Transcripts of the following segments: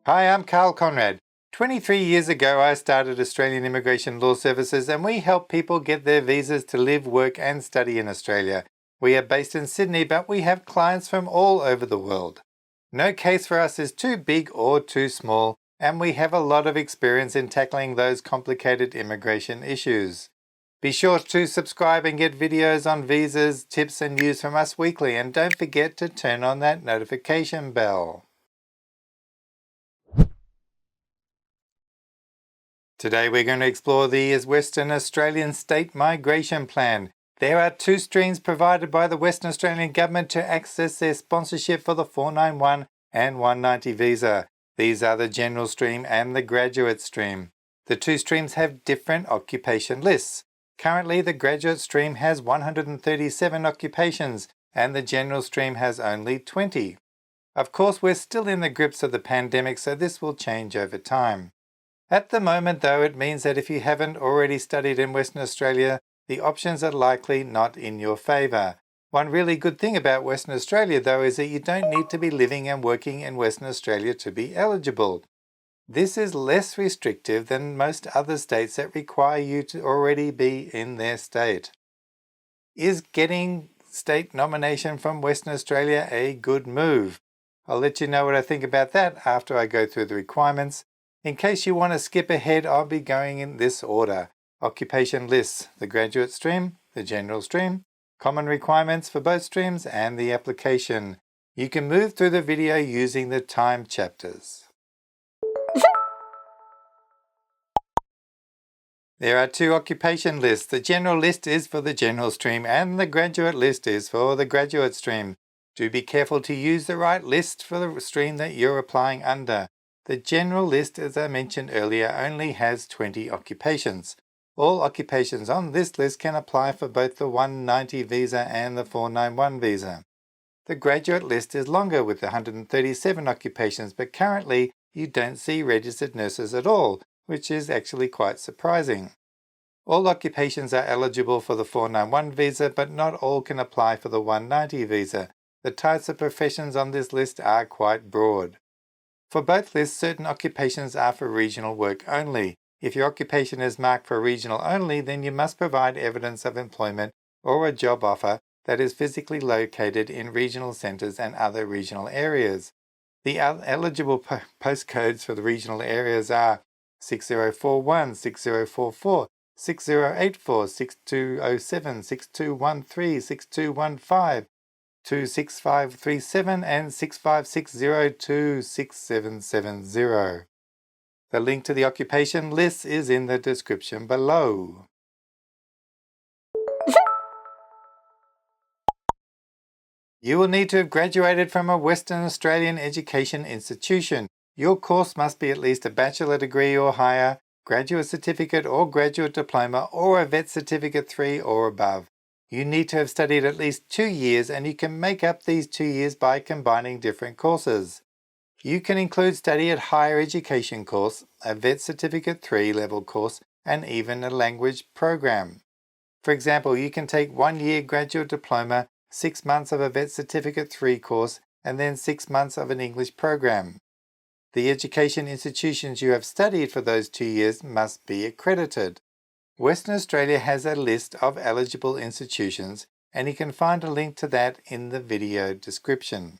Hi, I'm Carl Conrad. 23 years ago, I started Australian Immigration Law Services and we help people get their visas to live, work and study in Australia. We are based in Sydney, but we have clients from all over the world. No case for us is too big or too small, and we have a lot of experience in tackling those complicated immigration issues. Be sure to subscribe and get videos on visas, tips and news from us weekly, and don't forget to turn on that notification bell. Today we're going to explore the Western Australian State Migration Plan. There are two streams provided by the Western Australian Government to access their sponsorship for the 491 and 190 visa. These are the General Stream and the Graduate Stream. The two streams have different occupation lists. Currently, the Graduate Stream has 137 occupations and the General Stream has only 20. Of course, we're still in the grips of the pandemic, so this will change over time. At the moment, though, it means that if you haven't already studied in Western Australia, the options are likely not in your favour. One really good thing about Western Australia, though, is that you don't need to be living and working in Western Australia to be eligible. This is less restrictive than most other states that require you to already be in their state. Is getting state nomination from Western Australia a good move? I'll let you know what I think about that after I go through the requirements. In case you want to skip ahead, I'll be going in this order. Occupation lists, the Graduate Stream, the General Stream, common requirements for both streams, and the application. You can move through the video using the time chapters. There are two occupation lists. The General list is for the General Stream and the Graduate list is for the Graduate Stream. Do be careful to use the right list for the stream that you're applying under. The General list, as I mentioned earlier, only has 20 occupations. All occupations on this list can apply for both the 190 visa and the 491 visa. The Graduate list is longer with 137 occupations, but currently you don't see registered nurses at all, which is actually quite surprising. All occupations are eligible for the 491 visa, but not all can apply for the 190 visa. The types of professions on this list are quite broad. For both lists, certain occupations are for regional work only. If your occupation is marked for regional only, then you must provide evidence of employment or a job offer that is physically located in regional centres and other regional areas. The eligible postcodes for the regional areas are 6041, 6044, 6084, 6207, 6213, 6215, 26537 and 6560 to 6770. The link to the occupation list is in the description below. You will need to have graduated from a Western Australian education institution. Your course must be at least a bachelor degree or higher, graduate certificate or graduate diploma, or a vet certificate 3 or above. You need to have studied at least 2 years, and you can make up these 2 years by combining different courses. You can include study at higher education course, a vet certificate 3 level course, and even a language program. For example, you can take 1 year graduate diploma, 6 months of a vet certificate 3 course, and then 6 months of an English program. The education institutions you have studied for those 2 years must be accredited. Western Australia has a list of eligible institutions, and you can find a link to that in the video description.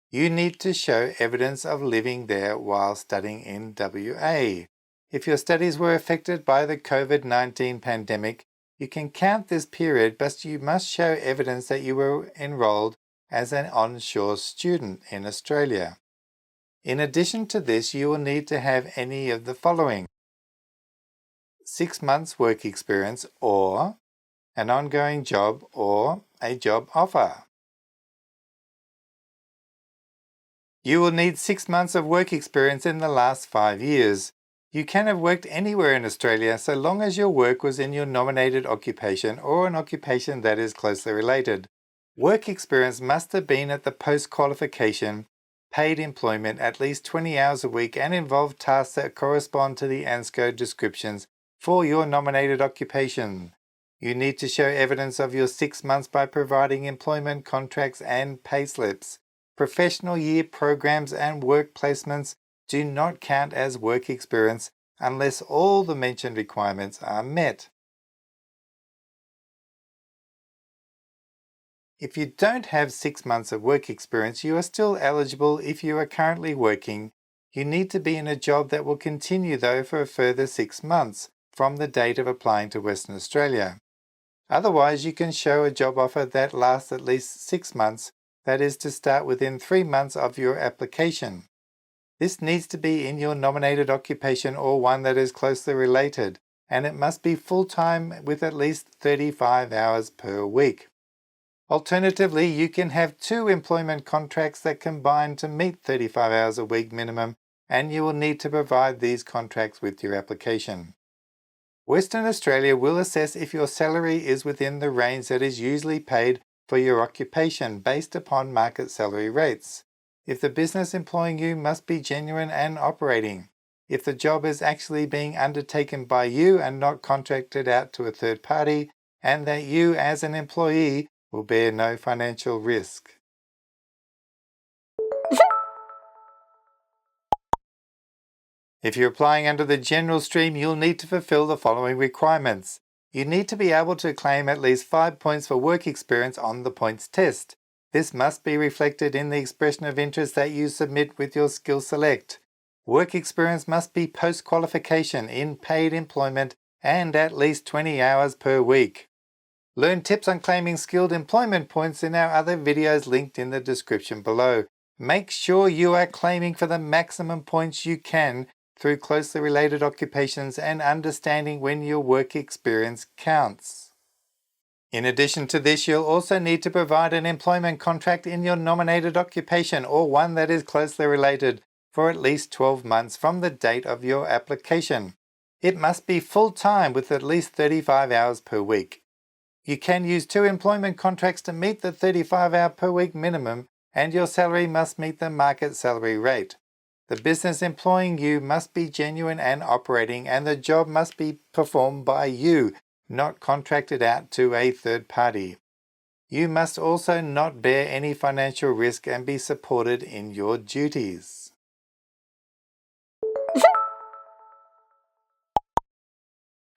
You need to show evidence of living there while studying in WA. If your studies were affected by the COVID-19 pandemic, you can count this period, but you must show evidence that you were enrolled as an onshore student in Australia. In addition to this, you will need to have any of the following: 6 months work experience or an ongoing job or a job offer. You will need 6 months of work experience in the last 5 years. You can have worked anywhere in Australia so long as your work was in your nominated occupation or an occupation that is closely related. Work experience must have been at the post-qualification, paid employment at least 20 hours a week and involve tasks that correspond to the ANSCO descriptions for your nominated occupation. You need to show evidence of your 6 months by providing employment contracts and payslips, professional year programs and work placements, do not count as work experience unless all the mentioned requirements are met. If you don't have 6 months of work experience, you are still eligible if you are currently working. You need to be in a job that will continue though for a further 6 months from the date of applying to Western Australia. Otherwise, you can show a job offer that lasts at least 6 months, that is to start within 3 months of your application. This needs to be in your nominated occupation or one that is closely related, and it must be full-time with at least 35 hours per week. Alternatively, you can have 2 employment contracts that combine to meet 35 hours a week minimum, and you will need to provide these contracts with your application. Western Australia will assess if your salary is within the range that is usually paid for your occupation based upon market salary rates. If the business employing you must be genuine and operating. If the job is actually being undertaken by you and not contracted out to a third party, and that you as an employee will bear no financial risk. If you're applying under the general stream, you'll need to fulfill the following requirements. You need to be able to claim at least 5 points for work experience on the points test. This must be reflected in the expression of interest that you submit with your skill select. Work experience must be post-qualification in paid employment and at least 20 hours per week. Learn tips on claiming skilled employment points in our other videos linked in the description below. Make sure you are claiming for the maximum points you can through closely related occupations and understanding when your work experience counts. In addition to this, you'll also need to provide an employment contract in your nominated occupation or one that is closely related for at least 12 months from the date of your application. It must be full-time with at least 35 hours per week. You can use 2 employment contracts to meet the 35-hour per week minimum, and your salary must meet the market salary rate. The business employing you must be genuine and operating, and the job must be performed by you, not contracted out to a third party. You must also not bear any financial risk and be supported in your duties.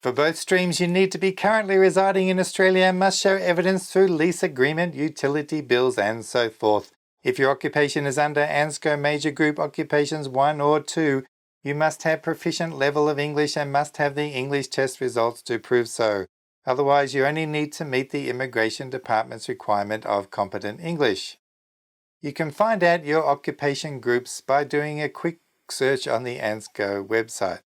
For both streams, you need to be currently residing in Australia and must show evidence through lease agreement, utility bills, and so forth. If your occupation is under ANZCO Major Group Occupations 1 or 2, you must have proficient level of English and must have the English test results to prove so. Otherwise, you only need to meet the Immigration Department's requirement of competent English. You can find out your occupation groups by doing a quick search on the ANZCO website.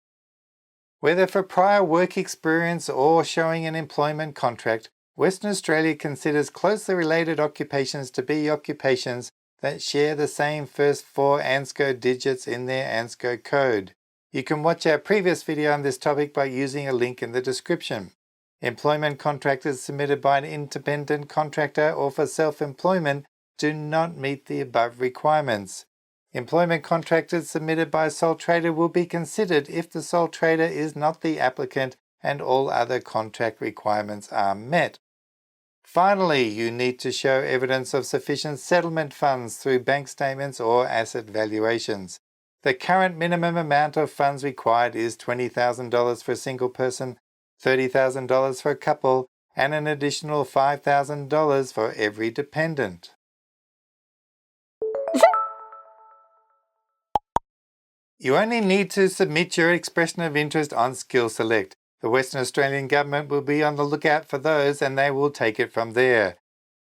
Whether for prior work experience or showing an employment contract, Western Australia considers closely related occupations to be occupations that share the same first 4 ANZCO digits in their ANZCO code. You can watch our previous video on this topic by using a link in the description. Employment contractors submitted by an independent contractor or for self-employment do not meet the above requirements. Employment contractors submitted by a sole trader will be considered if the sole trader is not the applicant and all other contract requirements are met. Finally, you need to show evidence of sufficient settlement funds through bank statements or asset valuations. The current minimum amount of funds required is $20,000 for a single person, $30,000 for a couple, and an additional $5,000 for every dependent. You only need to submit your expression of interest on Skill Select. The Western Australian Government will be on the lookout for those and they will take it from there.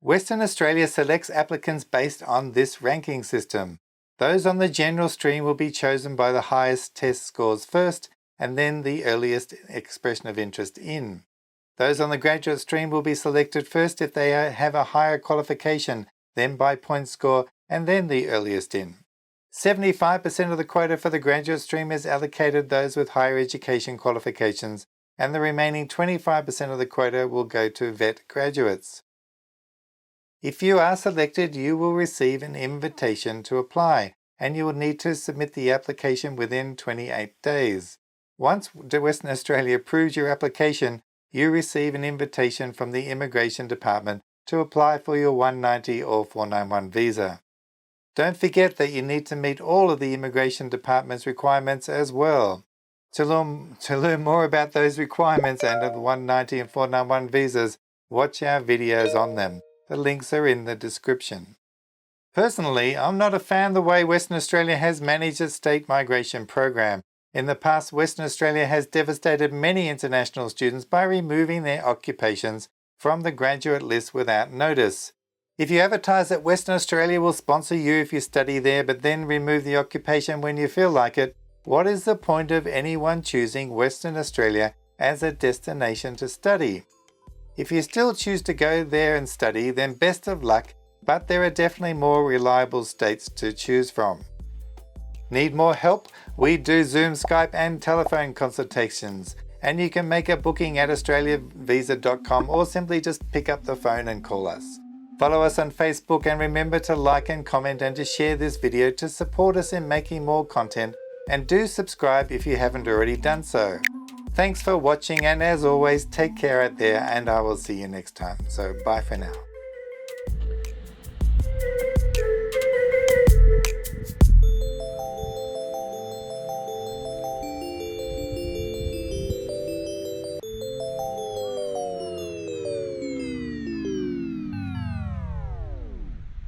Western Australia selects applicants based on this ranking system. Those on the general stream will be chosen by the highest test scores first and then the earliest expression of interest in. Those on the graduate stream will be selected first if they have a higher qualification, then by point score and then the earliest in. 75% of the quota for the graduate stream is allocated those with higher education qualifications, and the remaining 25% of the quota will go to vet graduates. If you are selected, you will receive an invitation to apply, and you will need to submit the application within 28 days. Once Western Australia approves your application, you receive an invitation from the Immigration Department to apply for your 190 or 491 visa. Don't forget that you need to meet all of the Immigration Department's requirements as well. To learn more about those requirements and of the 190 and 491 visas, watch our videos on them. The links are in the description. Personally, I'm not a fan of the way Western Australia has managed its state migration program. In the past, Western Australia has devastated many international students by removing their occupations from the graduate list without notice. If you advertise that Western Australia will sponsor you if you study there but then remove the occupation when you feel like it, what is the point of anyone choosing Western Australia as a destination to study? If you still choose to go there and study, then best of luck, but there are definitely more reliable states to choose from. Need more help? We do Zoom, Skype and telephone consultations, and you can make a booking at australiavisa.com or simply just pick up the phone and call us. Follow us on Facebook and remember to like and comment and to share this video to support us in making more content, and do subscribe if you haven't already done so. Thanks for watching, and as always, take care out there, and I will see you next time. So bye for now.